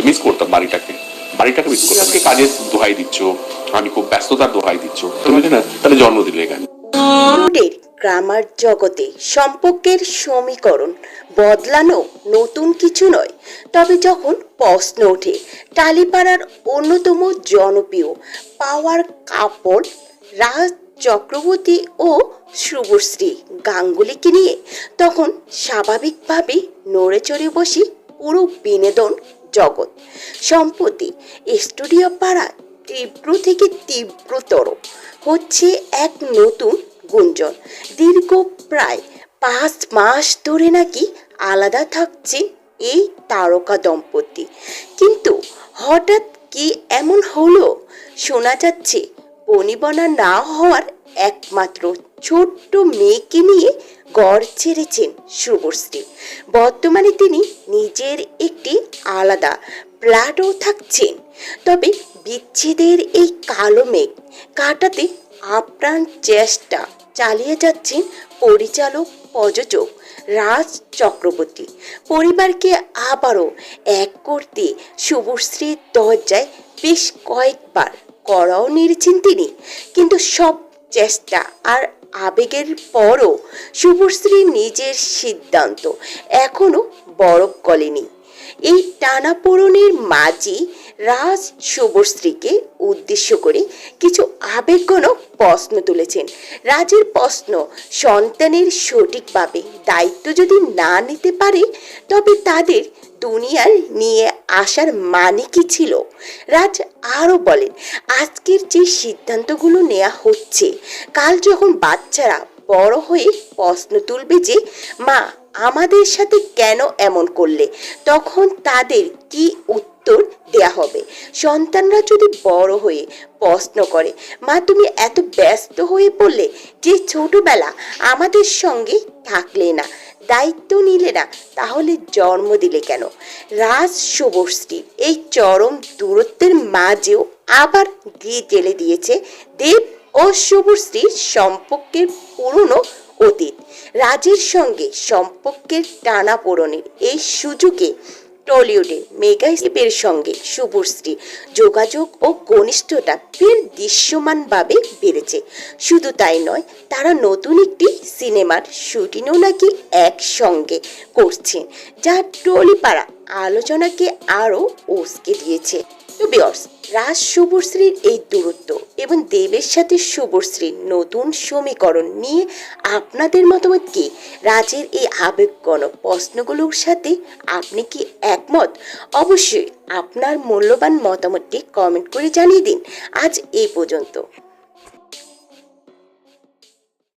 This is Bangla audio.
মিস করতাম বাড়িটাকে মিস করতাম। আজকে কাজের দোহাই দিচ্ছ, আমি খুব ব্যস্ততার দোহাই দিচ্ছ, তাহলে না তাহলে জন্ম দিলে কেন? গ্রামার জগতে সম্পর্কের সমীকরণ বদলানো নতুন কিছু নয়, তবে যখন প্রশ্ন ওঠে টালিপাড়ার অন্যতম জনপ্রিয় পাওয়ার কাপড় রাজ চক্রবর্তী ও শুভশ্রী গাঙ্গুলিকে নিয়ে, তখন স্বাভাবিকভাবেই নড়ে চড়ে বসি পুরো বিনোদন জগৎ। সম্প্রতি স্টুডিও পাড়া তীব্র থেকে তীব্রতর হচ্ছে এক নতুন গুঞ্জন। দীর্ঘ প্রায় 5 মাস ধরে নাকি আলাদা থাকছে এই তারকা দম্পতি, কিন্তু হঠাৎ কি এমন হলো? শোনা যাচ্ছে বনিবনা না হওয়ার একমাত্র ছোট্ট মেয়েকে নিয়ে গড় ছেড়েছেন শুভশ্রী। বর্তমানে তিনি নিজের একটি আলাদা ফ্ল্যাটও থাকছেন। তবে বিচ্ছেদের এই কালো মেঘ কাটাতে আপ্রাণ চেষ্টা চালিয়ে যাচ্ছেন পরিচালক প্রযোজক রাজ চক্রবর্তী। পরিবারকে আবারও এক করতে শুভশ্রীর দরজায় বেশ কয়েকবার কড়াও নেড়েছেন তিনি, কিন্তু সব চেষ্টা আর আবেগের পরও শুভশ্রী নিজের সিদ্ধান্ত এখনো বরফ গলেনি। এই টানাপোড়েনের মাঝে রাজ শুভশ্রীকে উদ্দেশ্য করে কিছু আবেগঘন প্রশ্ন তুলেছেন। রাজের প্রশ্ন, সন্তানের সঠিকভাবে দায়িত্ব যদি না নিতে পারে তবে তাদের দুনিয়ার নিয়ে আসার মানে কি ছিল? রাজ আরও বলেন, আজকের যে সিদ্ধান্তগুলো নেওয়া হচ্ছে, কাল যখন বাচ্চারা বড় হয়ে প্রশ্ন তুলবে যে মা আমাদের সাথে কেন এমন করলে, তখন তাদের কি উত্তর দেয়া হবে? সন্তানরা যদি বড় হয়ে প্রশ্ন করে মা তুমি এত ব্যস্ত হয়ে পড়লে যে ছোটবেলা আমাদের সঙ্গে থাকলে না, দায়িত্ব নিলে না, তাহলে জন্ম দিলে কেন? রাজ শুভশ্রী এই চরম দূরত্বের মাঝেও আবার ঘি জ্বেলে দিয়েছে দেব ও শুভশ্রীর সম্পর্কের পুরনো অতীত। রাজের সঙ্গে সম্পর্কের টানাপোড়েনের এই সুযোগে টলিউডে মেগা স্টারের সঙ্গে শুভশ্রী যোগাযোগ ও ঘনিষ্ঠতা ফের দৃশ্যমানভাবে বেড়েছে। শুধু তাই নয়, তারা নতুন একটি সিনেমার শুটিংও নাকি একসঙ্গে করছেন, যা টলিপাড়া আলোচনাকে আরও উস্কে দিয়েছে। তো ভিউয়ার্স, রাজ শুভশ্রীর এই দূরত্ব এবং দেবের সাথে শুভশ্রীর নতুন সমীকরণ নিয়ে আপনাদের মতামত কি? রাজের এই আবেগঘন প্রশ্নগুলোর সাথে আপনি কি একমত? অবশ্যই আপনার মূল্যবান মতামতটি কমেন্ট করে জানিয়ে দিন। আজ এই পর্যন্ত।